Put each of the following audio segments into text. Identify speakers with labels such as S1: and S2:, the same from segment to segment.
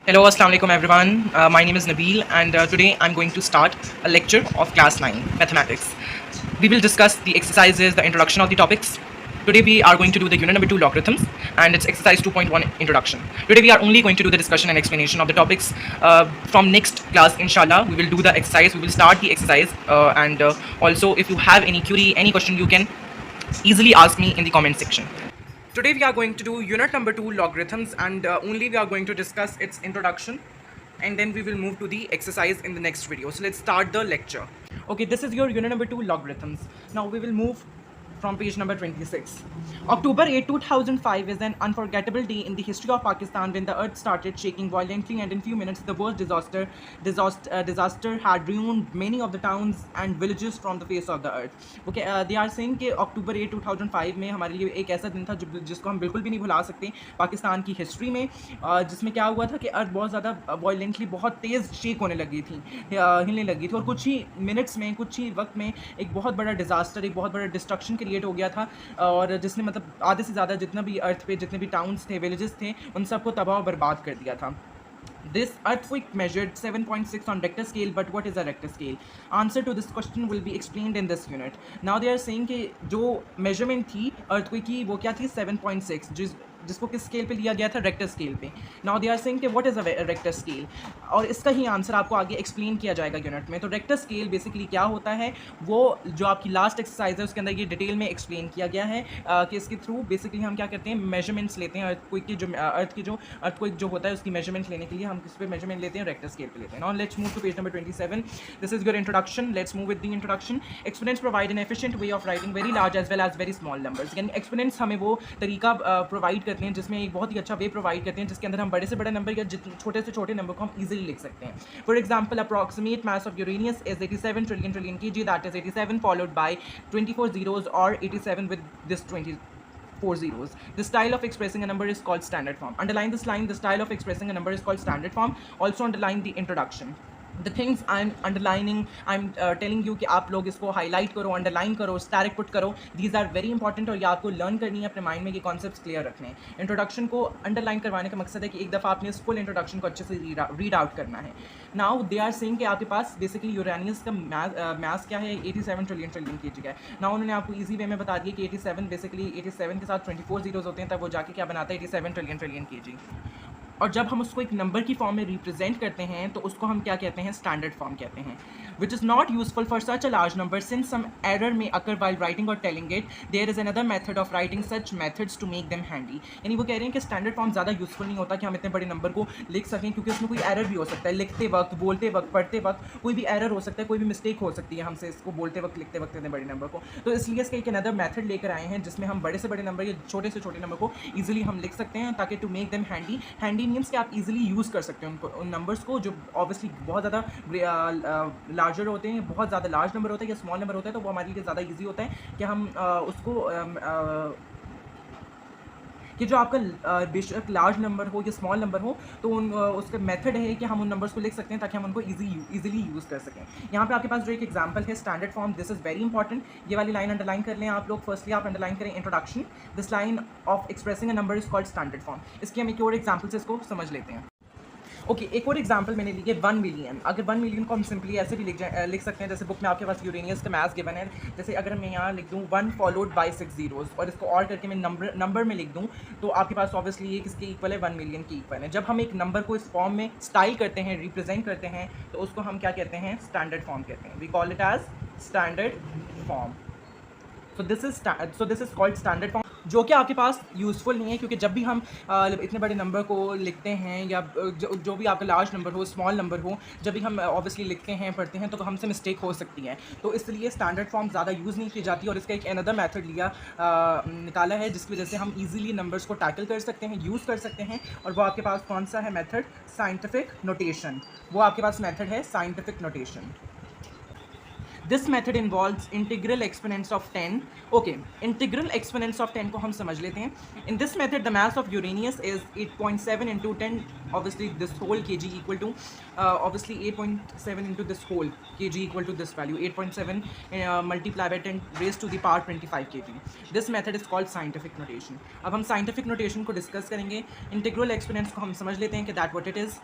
S1: Hello, Assalamu alaikum everyone. My name is Nabil and today I'm going to start a lecture of class 9 mathematics. We will discuss the exercises, the introduction of the topics. Today we are going to do the unit number 2 logarithms and it's exercise 2.1 introduction. Today we are only going to do the discussion and explanation of the topics. From next class inshallah we will do the exercise, we will start the exercise and also if you have any query, any question you can easily ask me in the comment section. Today we are going to do unit number 2 logarithms and only we are going to discuss its introduction and then we will move to the exercise in the next video. So let's start the lecture. Okay, this is your unit number 2 logarithms. Now we will move from page number 26. October 8, 2005 is an unforgettable day in the history of Pakistan when the earth started shaking violently and in few minutes the worst disaster had ruined many of the towns and villages from the face of the earth. Okay, they are saying कि October 8, 2005 में हमारे लिए एक ऐसा दिन था जिसको हम बिल्कुल भी नहीं भुला सकते पाकिस्तान की हिस्ट्री में, जिसमें क्या हुआ था कि अर्थ बहुत ज़्यादा वायलेंटली बहुत तेज़ शेक होने लगी थी, हिलने लगी थी और कुछ ही मिनट्स में कुछ ही वक्त में एक बहुत बड़ा डिज़ास्टर, एक बहुत बड़ा डिस्ट्रक्शन क्रिएट हो गया था और जिसने मतलब आधे से ज़्यादा जितना भी अर्थ पे जितने भी टाउन्स थे, विलेजेस थे, उन सबको तबाह बर्बाद कर दिया था. This earthquake measured 7.6 on Richter scale, but what is a Richter scale? Answer to this question will be explained in this unit. Now they are saying कि जो measurement थी earthquake की वो क्या थी 7.6, जिसको किस स्केल पे लिया गया था, रेक्टर स्केल पे. नाउ दे आर सेइंग कि what is a Richter scale और इसका ही आंसर आपको आगे एक्सप्लेन किया जाएगा यूनिट में. तो रेक्टर स्केल बेसिकली क्या होता है, वो जो आपकी लास्ट एक्सरसाइज है उसके अंदर ये डिटेल में एक्सप्लेन किया गया है कि इसके थ्रू बेसिकली हम क्या करते हैं, मेजरमेंट्स लेते हैं अर्थक्वेक की, जो अर्थक्वेक जो होता है उसकी मेजरमेंट लेने के लिए हम किस पे मेजरमेंट लेते हैं, रेक्टर स्केल पे लेते हैं. Now let's move to page number 27. This is your introduction. Let's move with the introduction. Exponents provide an efficient way of writing very large as well as very small numbers. यानी exponents हमें वो तरीका provide करते हैं जिसमें एक बहुत ही अच्छा वे प्रोवाइड करते हैं जिसके अंदर हम बड़े से बड़े नंबर या छोटे से छोटे नंबर को हम इजीली लिख सकते हैं. For example, approximate mass of Uranus is 87 trillion KG, that is 87 followed by 24 zeros और 87 with this 24 zeros. The style of expressing a number is called standard form. Underline this line. The style of expressing a number is called standard form. Also underline the introduction. The things I'm underlining, I'm telling you कि आप लोग इसको highlight करो, underline करो, asterisk put करो. These are very important और ये आपको लर्न करनी है अपने माइंड में कि कॉन्सेप्ट्स क्लियर रखने हैं. इंट्रोडक्शन को अंडरलाइन करवाने का मकसद है कि एक दफ़ा आपने इस फुल इंट्रोडक्शन को अच्छे से रीड आउट करना है. नाउ दे आर सेइंग कि आपके पास बेसिकली यूरेनियस का मास क्या है, 87 ट्रिलियन केजी का है. नाउ उन्होंने आपको ईजी वे में बता दिया कि 87 बेसिकली 87 के साथ 24 जीरोज होते हैं, तब वो जाके क्या बनाता है, 87 ट्रिलियन केजी. और जब हम उसको एक नंबर की फॉर्म में रिप्रेजेंट करते हैं तो उसको हम क्या कहते हैं, स्टैंडर्ड फॉर्म कहते हैं. Which is not useful for such a large number since some error may occur while writing और telling it. There is another method of writing such methods to make them handy. यानी वो कह रहे हैं कि standard form ज़्यादा useful नहीं होता कि हम इतने बड़े नंबर को लिख सकें, क्योंकि उसमें कोई एरर भी हो सकता है, लिखते वक्त, बोलते वक्त, पढ़ते वक्त कोई भी एरर हो सकता है, कोई भी मिस्टेक हो सकती है हमसे इसको बोलते वक्त, लिखते वक्त इतने बड़े नंबर को. तो इसलिए इसका एक अनदर मेथड लेकर आए हैं जिसमें हम बड़े से बड़े नंबर या छोटे से छोटे नंबर को ईजिली हम लिख सकते हैं, ताकि to make them handy. Handy means कि आप ईजिली यूज़ कर सकते हैं उनको, उन नंबर्स को जो ऑब्वियसली बहुत ज़्यादा लार्जर होते हैं, बहुत ज़्यादा लार्ज नंबर होता है या स्मॉल नंबर होता है, तो वो हमारे लिए ज़्यादा इजी होता है कि हम उसको कि जो आपका बेशक लार्ज नंबर हो या स्मॉल नंबर हो तो उसका मेथड है कि हम उन नंबर्स को लिख सकते हैं ताकि हम उनको इजीली यूज़ कर सकें. यहाँ पे आपके पास जो एक एग्जांपल है standard form, this is very important. ये वाली लाइन अंडरलाइन कर लें आप लोग. फर्स्टली आप अंडरलाइन करें introduction. This line of expressing a number is called standard form. इसकी हम एक और एग्जाम्पल से इसको समझ लेते हैं. ओके, एक और एग्जांपल मैंने ली है 1 मिलियन. अगर 1 मिलियन को हम सिंपली ऐसे भी लिख सकते हैं, जैसे बुक में आपके पास यूरेनियस का मास गिवन है. जैसे अगर मैं यहाँ लिख दूँ 1 फॉलोड बाय 6 जीरोज़ और इसको और करके मैं नंबर में लिख दूँ तो आपके पास ऑब्वियसली ये किसके इक्वल है, 1 मिलियन के इक्वल है. जब हम एक नंबर को इस फॉर्म में स्टाइल करते हैं, रिप्रेजेंट करते हैं, तो उसको हम क्या कहते हैं, स्टैंडर्ड फॉर्म कहते हैं. We call it as standard form. So this is called standard form, जो कि आपके पास यूज़फुल नहीं है, क्योंकि जब भी हम इतने बड़े नंबर को लिखते हैं या जो भी आपका लार्ज नंबर हो, स्मॉल नंबर हो, जब भी हम ऑब्वियसली लिखते हैं, पढ़ते हैं, तो हमसे मिस्टेक हो सकती है. तो इसलिए स्टैंडर्ड फॉर्म ज़्यादा यूज़ नहीं की जाती और इसका एक अनदर मेथड निकाला है जिसकी वजह से हम इजीली नंबर्स को टैकल कर सकते हैं, यूज़ कर सकते हैं. और वो आपके पास कौन सा है मेथड, साइंटिफिक नोटेशन. वो आपके पास मेथड है scientific notation. This method involves integral exponents of 10. Okay, integral exponents of 10 को हम समझ लेते हैं. In this method the mass of Uranus is 8.7 into 10, obviously this whole kg equal to obviously 8.7 into this whole kg equal to this value 8.7 multiplied by 10 raised to the power 25 kg. This method is called scientific notation. अब हम scientific notation को discuss करेंगे. Integral exponents को हम समझ लेते हैं कि that what it is.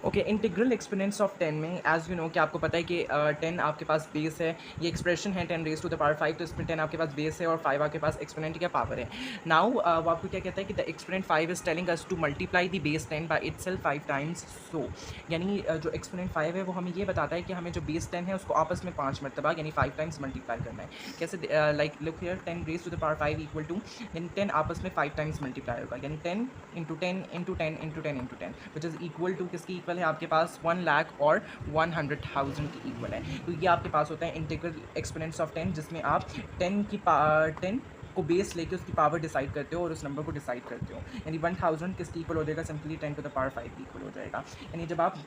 S1: Okay, integral exponents of 10 में एज यू नो कि आपको पता है कि 10 आपके पास बेस है, ये एक्सप्रेशन है 10 रेज टू द पावर 5, तो इसमें 10 आपके पास बेस है और 5 आपके पास एक्सपोनेंट का पावर है. नाउ वो आपको क्या कहता है कि the exponent 5 is telling us to multiply the base 10 by itself 5 times. So यानी जो एक्सपोनेंट 5 है वो हमें ये बताता है कि हमें जो बेस 10 है उसको आपस में 5 मरतबा यानी 5 टाइम्स मल्टीप्लाई करना है. कैसे? Like look here, 10 raise to the power 5 equal to, यानी 10 आपस में 5 टाइम्स मल्टीप्लाई होगा, यानी 10 into 10 into 10 into 10 into 10 which is equal to किसकी इक्वल है आपके पास 1 लाख और 100,000 की इक्वल है. तो ये आपके पास होता है इंटीग्रल एक्सपोनेंट्स ऑफ 10, जिसमें आप 10 को बेस लेके उसकी पावर डिसाइड करते हो और उस नंबर को डिसाइड करते हो. यानी 1000 किसकी इक्वल हो जाएगा? सिंपली 10 टू द पावर 5 की इक्वल हो जाएगा. यानी जब आप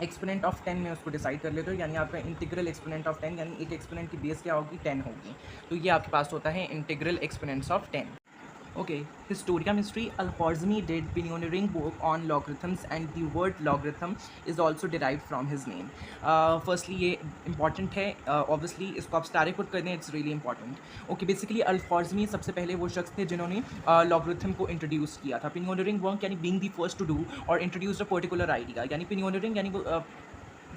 S1: एक्सपोनेंट ऑफ 10 में उसको डिसाइड कर लेते हो, यानी आपका इंटीग्रल एक्सपोनेंट ऑफ 10, यानी एक एक्सपोनेंट की बेस क्या होगी? 10 होगी. तो ये आपके पास होता है integral exponents of 10. Okay, Historia Mystery, Al-Khwarizmi did pioneering work on logarithms and the word logarithm is also derived from his name. Firstly ये important है, obviously इसको आप स्टार पुट कर दें, it's really important. Okay, basically Al-Khwarizmi सबसे पहले वो शख्स थे जिन्होंने logarithm को इंट्रोड्यूस किया था. pioneering work यानी being the first to do or introduce a particular idea, यानी pioneering यानी वो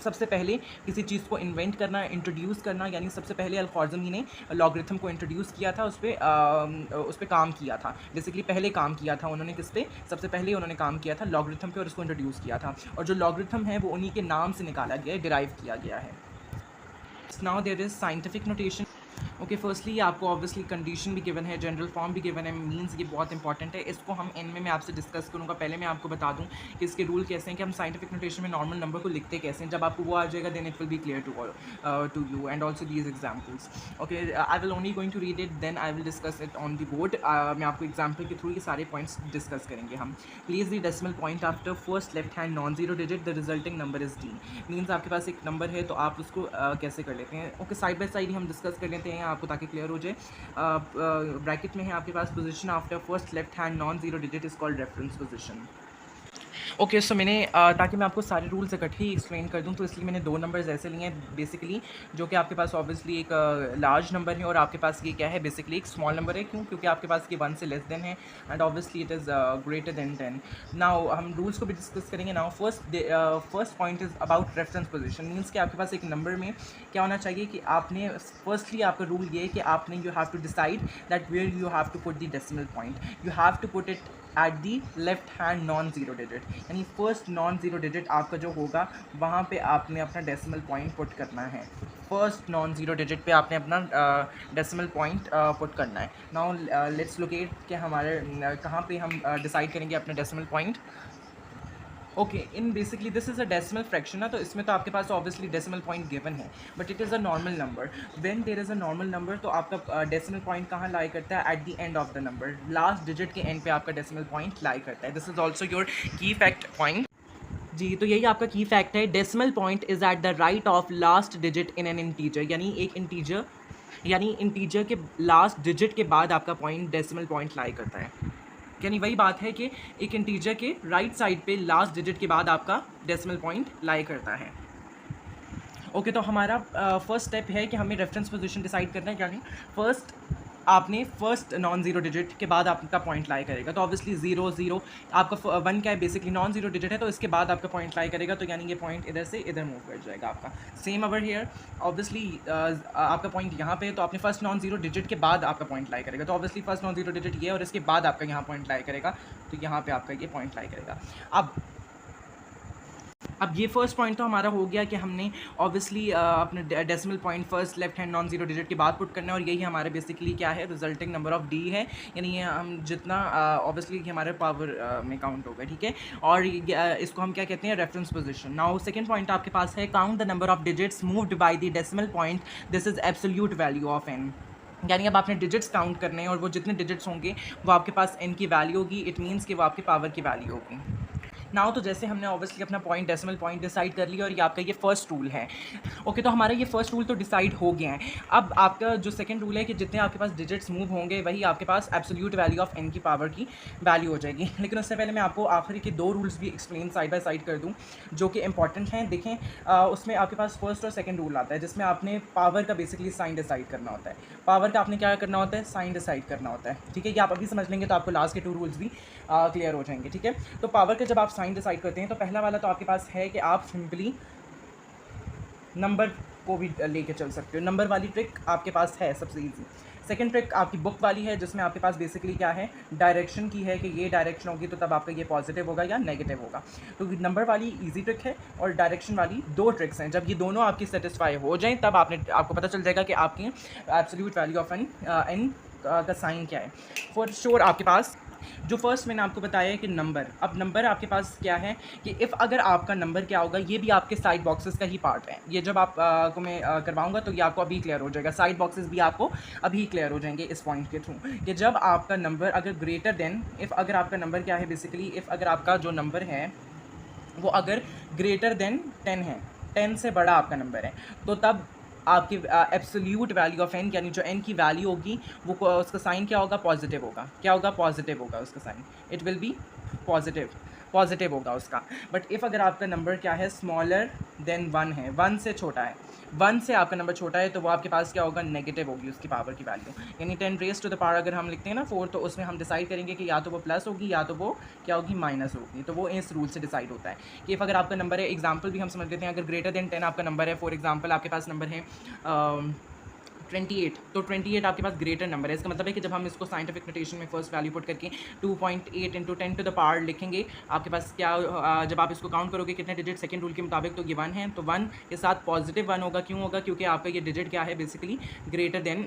S1: सबसे पहले किसी चीज़ को इन्वेंट करना, इंट्रोड्यूस करना, यानी सबसे पहले अल-ख्वारिज़मी ने लॉगरिथम को इंट्रोड्यूस किया था, उस पर काम किया था. बेसिकली पहले काम किया था उन्होंने किस पे? सबसे पहले उन्होंने काम किया था लॉगरिथम पे और उसको इंट्रोड्यूस किया था. और जो लॉगरिथम है वो उन्हीं के नाम से निकाला गया है, डिराइव किया गया है. Now there is scientific notation. Okay, firstly आपको ऑब्वियसली कंडीशन भी गिवन है, जनरल फॉर्म भी गिवन है, मींस ये बहुत इंपॉर्टेंट है. इसको हम एंड में मैं आपसे डिस्कस करूँगा. पहले मैं आपको बता दूँ कि इसके रूल कैसे हैं, कि हम साइंटिफिक नोटेशन में नॉर्मल नंबर को लिखते कैसे हैं. जब आपको वो आ जाएगा then it will be clear to you and also these examples. Okay, I will only going to read it, then I will discuss it on the board. मैं आपको एग्जाम्पल के थ्रू ये सारे पॉइंट्स डिस्कस करेंगे हम. Please the decimal point after first left hand non zero digit, the resulting number is D. Means आपके पास एक number है तो आप उसको कैसे कर लेते हैं. ओके, साइड बाय साइड ही हम डिस्कस कर लेते हैं आपको ताकि क्लियर हो जाए. ब्रैकेट में है आपके पास position after first left hand non zero digit is called reference position. Okay, so मैंने ताकि मैं आपको सारे रूल्स इकट्ठे ही एक्सप्लेन कर दूं तो इसलिए मैंने दो नंबर्स ऐसे लिए हैं बेसिकली, जो कि आपके पास ऑब्वियसली एक लार्ज नंबर है और आपके पास ये क्या है? बेसिकली एक स्मॉल नंबर है. क्यों? क्योंकि आपके पास ये 1 से लेस देन है and obviously it is greater than 10. Now हम रूल्स को भी डिस्कस करेंगे. Now first point is about reference position. Means कि आपके पास एक नंबर में क्या होना चाहिए कि आपने फर्स्टली आपका रूल ये है कि आपने you have to decide that where you have to put the decimal point. You have to put it at the left hand non zero digit, यानी फर्स्ट नॉन ज़ीरो डिजिट आपका जो होगा वहाँ पे आपने अपना डेसिमल पॉइंट पुट करना है. फर्स्ट नॉन ज़ीरो डिजिट पे आपने अपना डेसिमल पॉइंट पुट करना है. नाउ लेट्स लोकेट कि हमारे कहाँ पे हम डिसाइड करेंगे अपना decimal point. Okay, in basically this is a decimal fraction ना, तो इसमें तो आपके पास ऑब्वियसली डेसिमल पॉइंट गिवन है but it is a normal number. When there is a normal number तो आपका डेसिमल पॉइंट कहाँ लाई करता है? At the end of the number, last digit के एंड पे आपका डेसिमल पॉइंट लाई करता है. This is also your key fact point. जी, तो यही आपका की फैक्ट है. Decimal point is at the right of last digit in an integer, यानी एक इंटीजर यानी इंटीजर के लास्ट डिजिट के बाद आपका पॉइंट डेसिमल पॉइंट लाई करता है. यानी वही बात है कि एक इंटीजर के राइट साइड पे लास्ट डिजिट के बाद आपका डेसिमल पॉइंट लाई करता है. ओके, तो हमारा फर्स्ट स्टेप है कि हमें रेफरेंस पोजीशन डिसाइड करना है. यानी फर्स्ट आपने फर्स्ट नॉन ज़ीरो डिजिट के बाद आपका पॉइंट लाई करेगा. तो ऑब्वियसली 0 0 आपका 1 क्या है? बेसिकली नॉन ज़ीरो डिजिट है, तो इसके बाद आपका पॉइंट लाई करेगा. तो यानी ये पॉइंट इधर से इधर मूव कर जाएगा आपका. सेम ओवर हियर, ऑब्वियसली आपका पॉइंट यहाँ पे है तो आपने फर्स्ट नॉन ज़ीरो डिजिट के बाद आपका पॉइंट लाई करेगा. तो obviously first non zero digit ये है और इसके बाद आपका यहाँ पॉइंट लाई करेगा. तो यहाँ पर आपका ये पॉइंट लाई करेगा. अब ये फर्स्ट पॉइंट तो हमारा हो गया कि हमने ऑब्वियसली अपने decimal point first left hand non zero digit के बाद पुट करना है और यही हमारे बेसिकली क्या है? रिजल्टिंग नंबर ऑफ डी है. यानी ये हम जितना ऑब्वियसली हमारे पावर में काउंट होगा. ठीक है, और इसको हम क्या कहते हैं? Reference position. Now second point आपके पास है count the number of digits moved by the decimal point, this is absolute value of n. यानी अब आपने डिजिट्स काउंट करने हैं और वो जितने डिजिट्स होंगे वो आपके पास एन की वैल्यू होगी. इट मीन्स कि वो आपके पावर की वैल्यू होगी. नाउ तो जैसे हमने ऑब्वियसली अपना पॉइंट डेसिमल पॉइंट डिसाइड कर लिया और ये आपका ये फर्स्ट रूल है। ओके, तो हमारा ये फर्स्ट रूल तो डिसाइड हो गया है। अब आपका जो सेकंड रूल है कि जितने आपके पास डिजिट्स मूव होंगे वही आपके पास एब्सोल्यूट वैल्यू ऑफ एन की पावर की वैल्यू हो जाएगी। लेकिन उससे पहले मैं आपको आखिरी के दो रूल्स भी एक्सप्लेन साइड बाय साइड कर दूँ जो कि इंपॉर्टेंट हैं। देखें, उसमें आपके पास फर्स्ट और सेकंड रूल आता है जिसमें आपने पावर का बेसिकली साइन डिसाइड करना होता है। पावर का आपने क्या करना होता है, साइन डिसाइड करना होता है। ठीक है, ये आप अभी समझ लेंगे तो आपको लास्ट के टू रूल्स भी क्लियर हो जाएंगे। ठीक है, तो पावर का जब आप साइन डिसाइड करते हैं तो पहला वाला तो आपके पास है कि आप सिंपली नंबर को भी लेके चल सकते हो। नंबर वाली ट्रिक आपके पास है सबसे इजी। सेकंड ट्रिक आपकी बुक वाली है जिसमें आपके पास बेसिकली क्या है, डायरेक्शन की है कि ये डायरेक्शन होगी तो तब आपका ये पॉजिटिव होगा या नेगेटिव होगा। तो नंबर वाली इजी ट्रिक है और डायरेक्शन वाली दो ट्रिक्स हैं। जब ये दोनों आपकी सेटिस्फाई हो जाएं तब आपको पता चल जाएगा कि आपकी एब्सोल्यूट वैल्यू ऑफ एन का साइन क्या है। फॉर श्योर आपके पास जो फर्स्ट मैंने आपको बताया है कि नंबर, अब नंबर आपके पास क्या है कि इफ़ अगर आपका नंबर क्या होगा, ये भी आपके साइड बॉक्सेस का ही पार्ट है। ये जब आप को मैं करवाऊंगा तो ये आपको अभी क्लियर हो जाएगा। साइड बॉक्सेस भी आपको अभी क्लियर हो जाएंगे इस पॉइंट के थ्रू कि जब आपका नंबर अगर ग्रेटर देन, इफ़ अगर आपका नंबर क्या है बेसिकली, इफ़ अगर आपका जो नंबर है वो अगर ग्रेटर देन 10 है, 10 से बड़ा आपका नंबर है, तो तब आपकी एब्सोल्यूट वैल्यू ऑफ एन यानी जो एन की वैल्यू होगी वो उसका साइन क्या होगा, पॉजिटिव होगा। क्या होगा, पॉजिटिव होगा उसका sign, it will be positive होगा उसका। बट इफ़ अगर आपका नंबर क्या है, स्मॉलर देन 1 है, 1 से छोटा है, 1 से आपका नंबर छोटा है, तो वो आपके पास क्या होगा, नेगेटिव होगी उसकी पावर की वैल्यू। यानी 10 रेज़ टू द पावर अगर हम लिखते हैं ना 4, तो उसमें हम डिसाइड करेंगे कि या तो वो प्लस होगी या तो वो क्या होगी, माइनस होगी। तो वो इस रूल से डिसाइड होता है कि इफ़ अगर आपका नंबर है, एग्जाम्पल भी हम समझ लेते हैं, अगर ग्रेटर देन 10 आपका नंबर है, फॉर एग्जाम्पल आपके पास नंबर है 28, तो 28 आपके पास ग्रेटर नंबर है। इसका मतलब है कि जब हम इसको साइंटिफिक नोटेशन में फर्स्ट वैल्यू पुट करके 2.8 इंटू 10 टू द पावर लिखेंगे, आपके पास क्या जब आप इसको काउंट करोगे कितने डिजिट सेकंड रूल के मुताबिक, तो ये 1 है, तो 1 के साथ पॉजिटिव 1 होगा। क्यों होगा, क्योंकि आपका ये डिजिट क्या है, बेसिकली ग्रेटर देन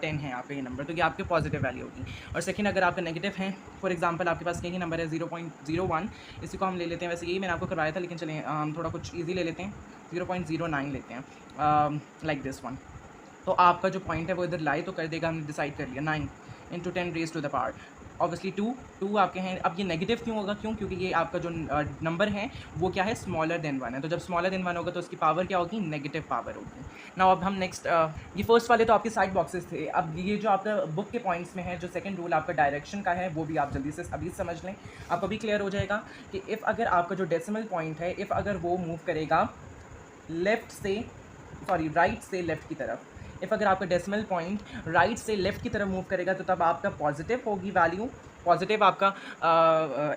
S1: 10 है आपका ये नंबर, तो ये आपके पॉजिटिव वैल्यू होगी। और सेकेंड अगर आपका नेगेटिव है, फॉर एग्जाम्पल आपके पास यही नंबर है 0.01, इसी को हम ले लेते हैं, वैसे यही मैंने आपको करवाया था लेकिन चलें हम थोड़ा कुछ ईजी ले लेते हैं, 0.09 लेते हैं, लाइक दिस वन। तो आपका जो पॉइंट है वो इधर लाई तो कर देगा, हमने डिसाइड कर लिया 9 into 10 raise to the power, obviously 2 आपके हैं। अब ये नेगेटिव क्यों होगा, क्योंकि ये आपका जो नंबर है वो क्या है, स्मॉलर देन 1 है। तो जब स्मॉलर देन 1 होगा तो उसकी पावर क्या होगी, नेगेटिव पावर होगी। नाउ अब हम नेक्स्ट, ये फर्स्ट वाले तो आपके साइड बॉक्सेस थे। अब ये जो आपका बुक के पॉइंट्स में है, जो सेकंड रूल आपका डायरेक्शन का है, वो भी आप जल्दी से अभी समझ लें, आपको अभी क्लियर हो जाएगा कि इफ़ अगर आपका जो डेसिमल पॉइंट है, इफ़ अगर वो मूव करेगा राइट से लेफ़्ट की तरफ, इफ़ अगर आपका डेसिमल पॉइंट राइट से लेफ़्ट की तरफ मूव करेगा तो तब आपका पॉजिटिव होगी वैल्यू, पॉजिटिव आपका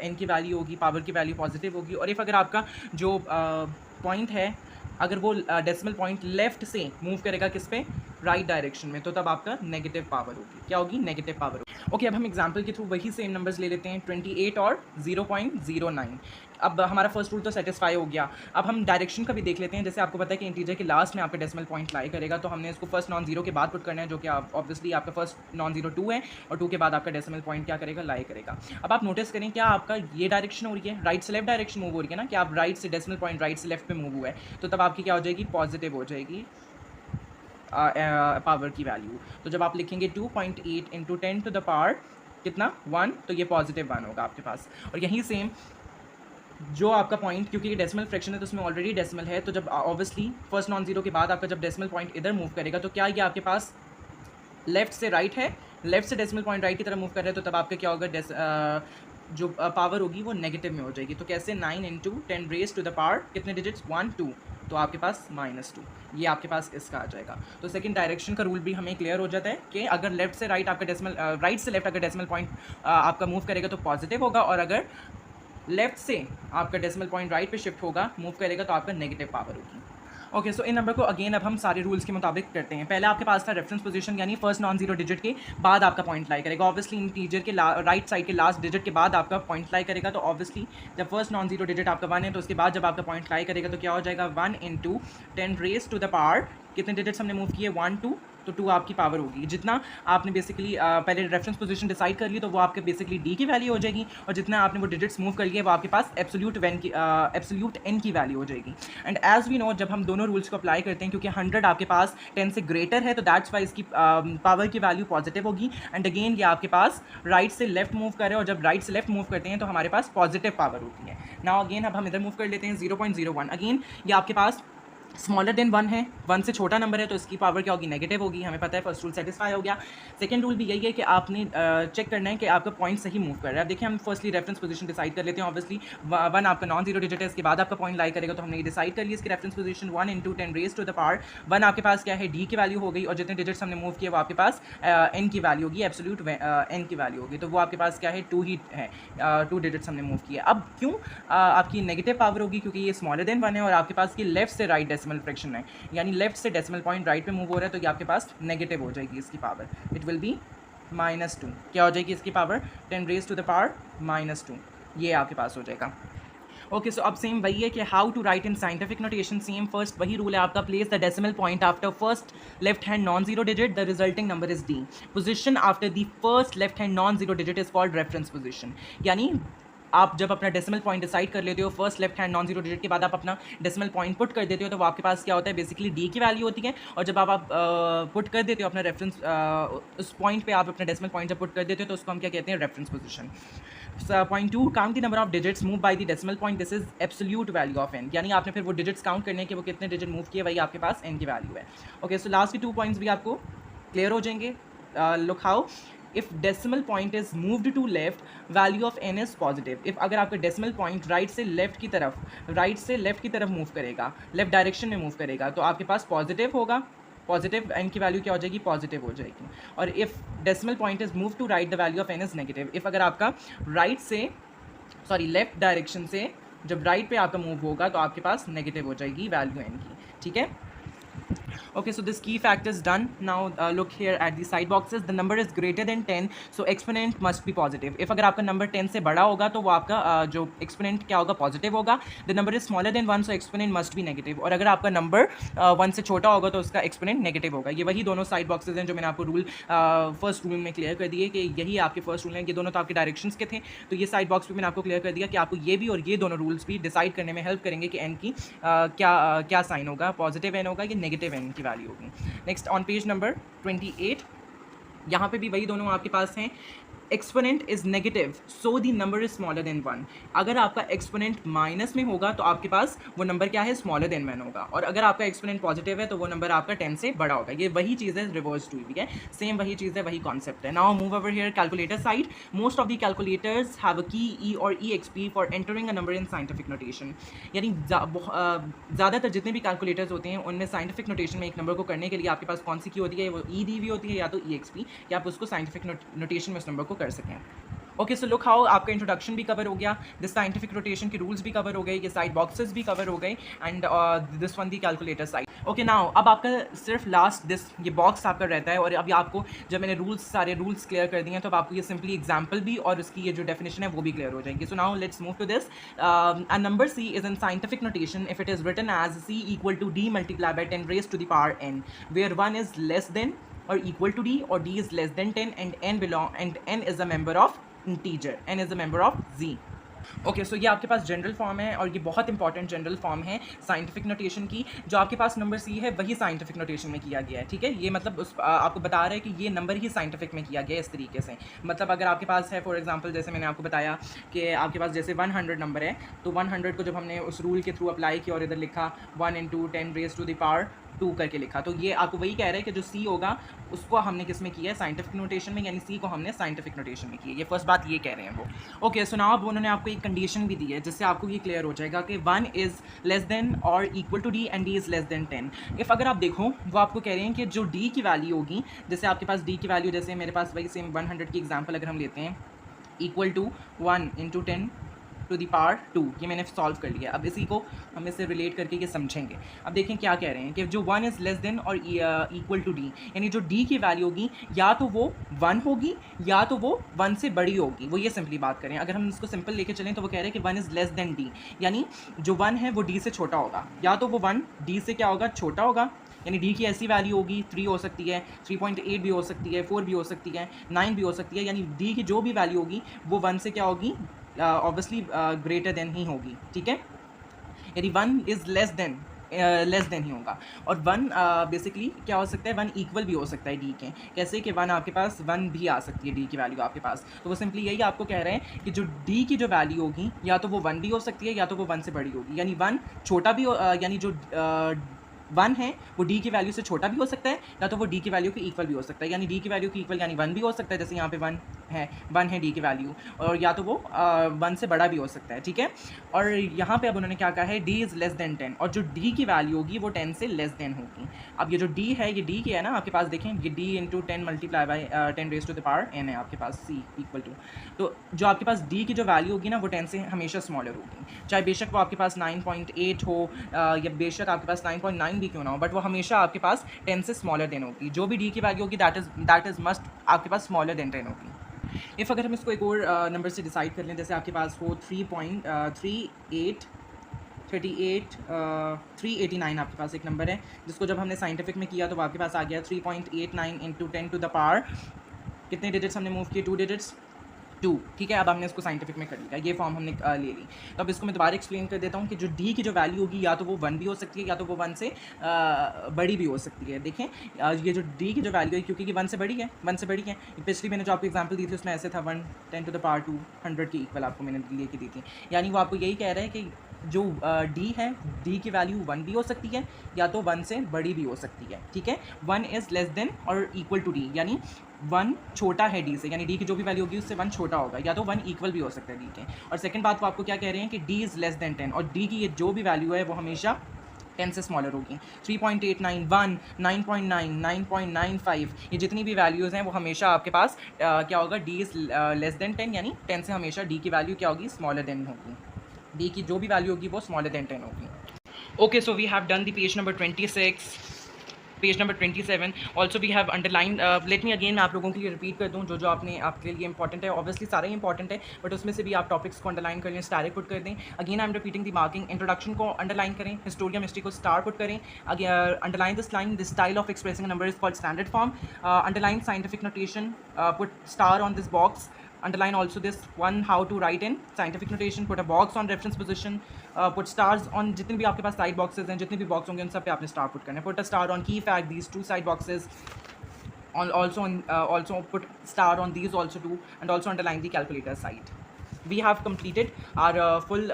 S1: एन की वैल्यू होगी, पावर की वैल्यू पॉजिटिव होगी। और इफ़ अगर आपका जो पॉइंट है अगर वो डेसिमल पॉइंट लेफ़्ट से मूव करेगा किस पे, राइट डायरेक्शन में, तो तब आपका नेगेटिव पावर होगी। क्या होगी, नेगेटिव पावर होगी। ओके, अब हम एग्जांपल के थ्रू वही सेम नंबर्स ले लेते हैं, 28 और 0.09। अब हमारा फर्स्ट रूल तो सेटिस्फाई हो गया। अब हम डायरेक्शन का भी देख लेते हैं। जैसे आपको पता है कि इंटीजर के लास्ट में आपका डेसिमल पॉइंट लाई करेगा, तो हमने इसको फर्स्ट नॉन जीरो के बाद पुट करना है, जो कि ऑब्वियसली आपका फर्स्ट नॉन जीरो 2 है और 2 के बाद आपका डेसिमल पॉइंट क्या करेगा, लाई करेगा। अब आप नोटिस करें क्या आपका ये डायरेक्शन हो रही है, राइट से लेफ्ट डायरेक्शन मूव हो रही है ना, कि आप राइट से डेसिमल पॉइंट राइट से लेफ्ट पे मूव हुआ है, तो तब आपकी क्या हो जाएगी, पॉजिटिव हो जाएगी पावर की वैल्यू। तो जब आप लिखेंगे 2.8 इंटू 10 टू द पावर कितना, 1, तो ये पॉजिटिव 1 होगा आपके पास। और यहीं सेम जो आपका पॉइंट, क्योंकि ये डेसिमल फ्रैक्शन है तो उसमें ऑलरेडी डेसिमल है, तो जब ऑब्वियसली फर्स्ट नॉन जीरो के बाद आपका जब डेसिमल पॉइंट इधर मूव करेगा, तो क्या ये आपके पास लेफ्ट से राइट है, लेफ्ट से डेसिमल पॉइंट राइट की तरफ मूव कर रहे हैं, तो तब आपका क्या होगा, जो पावर होगी वो नेगेटिव में हो जाएगी। तो कैसे, 9 into 10 raise to the power कितने डिजिट्स, 1, 2, तो आपके पास -2, ये आपके पास इसका आ जाएगा। तो सेकंड डायरेक्शन का रूल भी हमें क्लियर हो जाता है कि अगर लेफ्ट से राइट आपका डेसिमल, राइट से लेफ्ट अगर डेसिमल पॉइंट आपका मूव करेगा तो पॉजिटिव होगा, और अगर लेफ्ट से आपका डेसिमल पॉइंट राइट पे शिफ्ट होगा, मूव करेगा, तो आपका नेगेटिव पावर होगी। ओके, सो इन नंबर को अगेन अब हम सारे रूल्स के मुताबिक करते हैं। पहले आपके पास था रेफरेंस पोजीशन, यानी फर्स्ट नॉन जीरो डिजिट के बाद आपका पॉइंट लाई करेगा। ऑब्वियसली इंटीजर के राइट साइड के लास्ट डिजिट के बाद आपका पॉइंट लाई करेगा, तो ऑब्वियसली जब फर्स्ट नॉन जीरो डिजिट आपका 1 है, तो उसके बाद जब आपका पॉइंट लाई करेगा तो क्या हो जाएगा, 1 into 10 raise to the power कितने डिजिट्स हमने मूव किए, 1, 2, तो 2 आपकी पावर होगी। जितना आपने बेसिकली पहले रेफरेंस पोजीशन डिसाइड कर ली तो वो आपके बेसिकली डी की वैल्यू हो जाएगी, और जितना आपने वो डिजिट्स मूव कर लिए वो आपके पास एब्सोल्यूट एन की वैल्यू हो जाएगी। एंड एज वी नो, जब हम दोनों रूल्स को अप्लाई करते हैं, क्योंकि 100 आपके पास 10 से ग्रेटर है, तो दैट्स वाई इसकी पावर की वैल्यू पॉजिटिव होगी। एंड अगेन ये आपके पास राइट से लेफ्ट मूव कर रहे हैं, और जब राइट से लेफ्ट मूव करते हैं तो हमारे पास पॉजिटिव पावर होती है। नाउ अगेन अब हम इधर मूव कर लेते हैं 0.01। अगेन ये आपके पास स्मॉलर देन 1 है, 1 से छोटा नंबर है, तो इसकी पावर क्या होगी, नेगेटिव होगी। हमें पता है फर्स्ट रूल सेटिस्फाई हो गया। सेकंड रूल भी यही है कि आपने चेक करना है कि आपका पॉइंट सही मूव कर रहा है। अब देखिए हम फर्स्टली रेफरेंस पोजीशन डिसाइड कर लेते हैं। ऑब्वियसली 1 आपका नॉन जीरो डिजिट है, इसके बाद आपका पॉइंट लाई करेगा, तो हमने ये डिसाइड कर लिया इसकी reference position 1 × 10 raise to the power 1 आपके पास क्या है, डी की वैल्यू हो गई, और जितने डिजिट्स हमने मूव किए वो आपके पास एन की वैल्यू होगी, एब्सोल्यूट एन की वैल्यू होगी, तो वो आपके पास क्या है 2 ही है, 2 डिजिट्स हमने मूव किए। अब क्यों आपकी नेगेटिव पावर होगी, क्योंकि ये स्मॉलर देन 1 है और आपके पास ये लेफ्ट से राइट डेसिमल फ्रैक्शन है, यानी लेफ्ट से डेसिमल पॉइंट राइट पे मूव हो रहा है, तो ये आपके पास नेगेटिव हो जाएगी इसकी पावर। It will B -2। क्या हो जाएगी इसकी power, 10 raise to the power -2, ये आपके पास हो जाएगा। ओके, सो अब सेम वही है कि how to write in scientific notation. Same first वही रूल है आपका, place the decimal point after first left hand non zero digit, the resulting number is d. Position after the first left hand non zero digit is called reference position. यानी आप जब अपना decimal point decide कर लेते हो first left hand non zero digit के बाद आप अपना डेसिमल पॉइंट पुट कर देते हो, तो वो आपके पास क्या होता है, बेसिकली डी की वैल्यू होती है। और जब आप पुट कर देते हो अपना रेफरेंस उस पॉइंट पे आप अपना डेसिमल पॉइंट जब पुट कर देते हो तो उसको हम क्या कहते हैं, reference position. Point 2, count the number of digits move by the decimal point, this is absolute value of n. यानी आपने फिर वो डिजिट्स काउंट करने के वो कितने डिजिट मूव किए, वही आपके पास एन की वैल्यू है। ओके, सो लास्ट के 2 पॉइंट्स भी आपको क्लियर हो जाएंगे। Look how, if decimal point is moved to left, value of n is positive। if अगर आपका decimal point राइट से लेफ्ट की तरफ मूव करेगा, लेफ्ट डायरेक्शन में मूव करेगा, तो आपके पास पॉजिटिव होगा, पॉजिटिव एन की वैल्यू क्या हो जाएगी, पॉजिटिव हो जाएगी। और if decimal point is move to right, the value of n is negative. If अगर आपका लेफ्ट डायरेक्शन से जब राइट पे आपका मूव होगा तो आपके पास नेगेटिव हो जाएगी वैल्यू एन की, ठीक है। Okay, so this key fact is done. Now look here at the side boxes. The number is greater than 10, so exponent must be positive. If अगर आपका नंबर 10 से बड़ा होगा तो वो आपका जो एक्सपोनेंट क्या होगा, पॉजिटिव होगा। The number is smaller than 1, so exponent must be negative। और अगर आपका नंबर 1 से छोटा होगा तो उसका एक्सपोनेंट नेगेटिव होगा। ये वही दोनों साइड बॉक्सेज हैं जो मैंने आपको रूल फर्स्ट रूल में क्लियर कर दिए कि यही आपके फर्स्ट रूल हैं। ये दोनों तो आपके डायरेक्शंस के थे, तो ये साइड बॉक्स भी मैंने आपको क्लियर कर दिया कि आपको ये भी और ये दोनों रूल्स भी डिसाइड करने में हेल्प करेंगे कि एन की क्या साइन होगा, पॉजिटिव एन होगा कि नेगेटिव एन की वैल्यू होगी। नेक्स्ट ऑन पेज नंबर 28, यहाँ पे भी वही दोनों आपके पास हैं। Exponent is negative so the number is smaller than 1। अगर आपका एक्सपोनेंट माइनस में होगा तो आपके पास वो नंबर क्या है, स्मॉलर देन 1 होगा। और अगर आपका एक्सपोनेंट पॉजिटिव है तो वो नंबर आपका 10 से बड़ा होगा। ये वही चीज़ है रिवर्स टू, ठीक है, सेम वही चीज़ है, वही कॉन्सेप्ट है। Now move over here calculator side. Most of the calculators have a key E or E X P for entering a number in scientific notation. यानी ज़्यादातर जितने भी कैलकुलेटर्स होते हैं उनमें साइंटिफिक नोटेशन में एक नंबर को करने के लिए आपके पास कौन सी की होती है, वो ई दी हुई होती है या तो ई एक्स पी, कि आप उसको साइंटिफिक नोटेशन में उस नंबर को कर सकें। ओके, सो लुक हाउ, आपका इंट्रोडक्शन भी कवर हो गया, दिस साइंटिफिक रोटेशन के रूल्स भी कवर हो गए, ये साइड बॉक्सेस भी कवर हो गए, and this one the calculator side. Okay, now अब आपका सिर्फ लास्ट ये बॉक्स आपका रहता है। और अभी आपको जब मैंने सारे रूल्स क्लियर कर दिए हैं तो अब आपको ये सिंपली एग्जाम्पल भी और उसकी ये जो डेफिनेशन है वो भी क्लियर हो जाएगी। So now let's move to this. A number c is in scientific notation if it is written as c equal to d multiply by 10 raise to the power n, where 1 is less than or equal to d or d is less than 10 and n is a member of integer, n is a member of z। Okay, so ये आपके पास general form है और ये बहुत important general form है scientific notation की। जो आपके पास नंबर सी है वही साइंटिफिक नोटेशन में किया गया है, ठीक है। ये मतलब आपको बता रहा है कि ये नंबर ही साइंटिफिक में किया गया है इस तरीके से। मतलब अगर आपके पास है फॉर एग्जांपल, जैसे मैंने आपको बताया कि आपके पास जैसे 100 नंबर है, तो 100 को जब हमने उस रूल के थ्रू अप्लाई किया और इधर लिखा 1 × 10 रेज़ टू द पावर 2 करके लिखा, तो ये आपको वही कह रहा है कि जो सी होगा उसको हमने किस में किया है, साइंटिफिक नोटेशन में, यानी सी को हमने साइंटिफिक नोटेशन में किया है। ये फर्स्ट बात ये कह रहे हैं वो। ओके, सो नाउ अब उन्होंने आपको एक कंडीशन भी दी है जिससे आपको ये क्लियर हो जाएगा कि 1 इज़ लेस देन और equal to d and d is less than 10। If अगर आप देखो वो आपको कह रहे हैं कि जो डी की वैल्यू होगी, जैसे आपके पास डी की वैल्यू, जैसे मेरे पास वही सेम 100 की एग्जाम्पल अगर हम लेते हैं, equal to 1 × 10 to the power 2, ये मैंने सॉल्व कर लिया। अब इसी को हम इससे रिलेट करके ये समझेंगे। अब देखें क्या कह रहे हैं कि जो 1 इज़ लेस देन और इक्वल टू डी, यानी जो डी की वैल्यू होगी या तो वो 1 होगी या तो वो 1 से बड़ी होगी। वो ये सिंपली बात करें, अगर हम इसको सिंपल लेके चलें तो वो कह रहे हैं कि 1 इज़ लेस देन डी, यानी जो 1 है वो डी से छोटा होगा, या तो वो 1 डी से क्या होगा, छोटा होगा, यानी डी की ऐसी वैल्यू होगी 3 हो सकती है, 3.8 भी हो सकती है, 4 भी हो सकती है, 9 भी हो सकती है, यानी डी की जो भी वैल्यू होगी वो 1 से क्या होगी, ऑब्वियसली ग्रेटर देन ही होगी, ठीक है। यदि 1 इज़ लेस देन ही होगा। और 1 बेसिकली क्या हो सकता है, 1 इक्वल भी हो सकता है डी के। कैसे कि 1 आपके पास 1 भी आ सकती है डी की वैल्यू आपके पास। तो वो सिंपली यही आपको कह रहे हैं कि जो डी की जो वैल्यू होगी या तो वो 1 भी हो सकती है या तो वो 1 से बड़ी होगी। यानी 1 छोटा भी यानी जो 1 है वो डी की वैल्यू से छोटा भी हो सकता है या तो वो डी की वैल्यू के इक्वल भी हो सकता है। यानी डी की वैल्यू के इक्वल यानी 1 भी हो सकता है, जैसे यहाँ पे 1 है डी की वैल्यू, और या तो वो 1 से बड़ा भी हो सकता है, ठीक है। और यहाँ पे अब उन्होंने क्या कहा है, डी इज़ लेस देन 10, और जो डी की वैल्यू होगी वो 10 से लेस देन होगी। अब ये जो डी है, ये डी क्या है ना आपके पास, देखें ये d into 10 multiply by 10 raise to the power n है आपके पास, सी इक्वल टू, तो जो आपके पास डी की जो वैल्यू होगी ना वो 10 से हमेशा स्मॉलर होगी, चाहे बेशक वो आपके पास 9.8 हो या बेशक आपके पास 9.9 भी क्यों ना हो, बट वो हमेशा आपके पास 10 से स्मॉलर देन होगी। जो भी डी की वैल्यू होगी दैट इज़ मस्ट आपके पास स्मॉलर देन 10 होगी। इफ़ अगर हम इसको एक और नंबर से डिसाइड कर लें, जैसे आपके पास हो 389 आपके पास एक नंबर है, जिसको जब हमने साइंटिफिक में किया तो वो आपके पास आ गया 3.89 इंटू 10 टू द पावर, कितने डिजिट्स हमने मूव किए, 2 डिजिट्स, 2, ठीक है। अब हमने इसको साइंटिफिक में कर लिया, ये फॉर्म हमने ले ली। तो अब इसको मैं दोबारा एक्सप्लेन कर देता हूँ कि जो डी की जो वैल्यू होगी या तो वो 1 भी हो सकती है या तो वो 1 से बड़ी भी हो सकती है। देखें ये जो डी की जो वैल्यू है, क्योंकि 1 से बड़ी है, 1 से बड़ी है, पिछली मैंने जो आपको एग्जांपल दी थी उसमें ऐसे था 1 10 टू द पावर 200 की इक्वल आपको मैंने लेके दी थी। यानी वो आपको यही कह रहा है कि जो डी है, डी की वैल्यू 1 भी हो सकती है या तो 1 से बड़ी भी हो सकती है, ठीक है। 1 इज़ लेस देन और इक्वल टू डी, यानी 1 छोटा है डी से, यानी डी की जो भी वैल्यू होगी उससे 1 छोटा होगा, या तो 1 इक्वल भी हो सकता है डी के। और सेकंड बात वो आपको क्या कह रहे हैं कि डी इज़ लेस देन 10, और डी की ये जो भी वैल्यू है वो हमेशा 10 से स्मॉलर होगी। 3.89, 1, 9.9, 9.95, ये जितनी भी वैल्यूज़ हैं वो हमेशा आपके पास क्या होगा, डी इज़ लेस देन 10, यानी 10 से हमेशा डी की वैल्यू क्या होगी, स्मॉलर देन होगी। डी की जो भी वैल्यू होगी वो स्मॉलर देन 10 होगी। Okay, so we have done the page number 26, page number 27 also we have underline. Let me again मैं आप लोगों के लिए रिपीट कर दूँ जो आपने आपके लिए इंपॉर्टेंट है। ऑब्वियसली सारे ही इंपॉर्टेंट है, बट उसमें से भी आप टॉपिक्स को अंडरलाइन कर लें, स्टार पुट कर दें। Again I am repeating the marking, introduction को अंडरलाइन करें, हिस्टोरिया मिस्ट्री को स्टार पुट करें, underline this line, this style of expressing number is called standard form, underline scientific notation, put star on this box, underline also this one, how to write in scientific notation, put a box on reference position, put stars on जितने भी आपके पास side boxes हैं, जितने भी box होंगे उन सब पे आपने स्टार पुट करना है। put a star on key fact these 2 side boxes, also put star on these also too, and also underline the calculator side. We have completed our full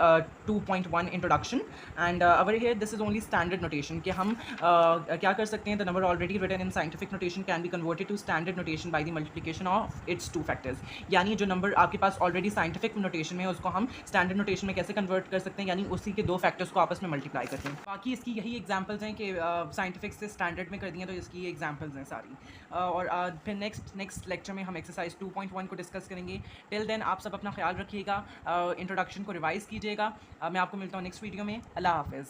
S1: 2.1 introduction, and over here this is only standard notation कि हम क्या कर सकते हैं, the number already written in scientific notation can be converted to standard notation by the multiplication of its 2 factors। यानी जो number आपके पास already scientific notation में है उसको हम स्टैंडर्ड नोटेशन में कैसे कन्वर्ट कर सकते हैं, यानी उसी के 2 फैक्टर्स को आपस में मल्टीप्लाई करते हैं। बाकी इसकी यही एग्जाम्पल्स हैं कि साइंटिफिक से स्टैंडर्ड में कर दिए, तो इसकी ये एग्जाम्पल्स हैं सारी। और फिर नेक्स्ट लेक्चर में हम एक्सरसाइज 2.1 को डिस्कस करेंगे। टिल देन आप सब अपना ख्याल रखिएगा, इंट्रोडक्शन को रिवाइज़ कीजिएगा। मैं आपको मिलता हूँ नेक्स्ट वीडियो में। अल्लाह हाफ़िज़।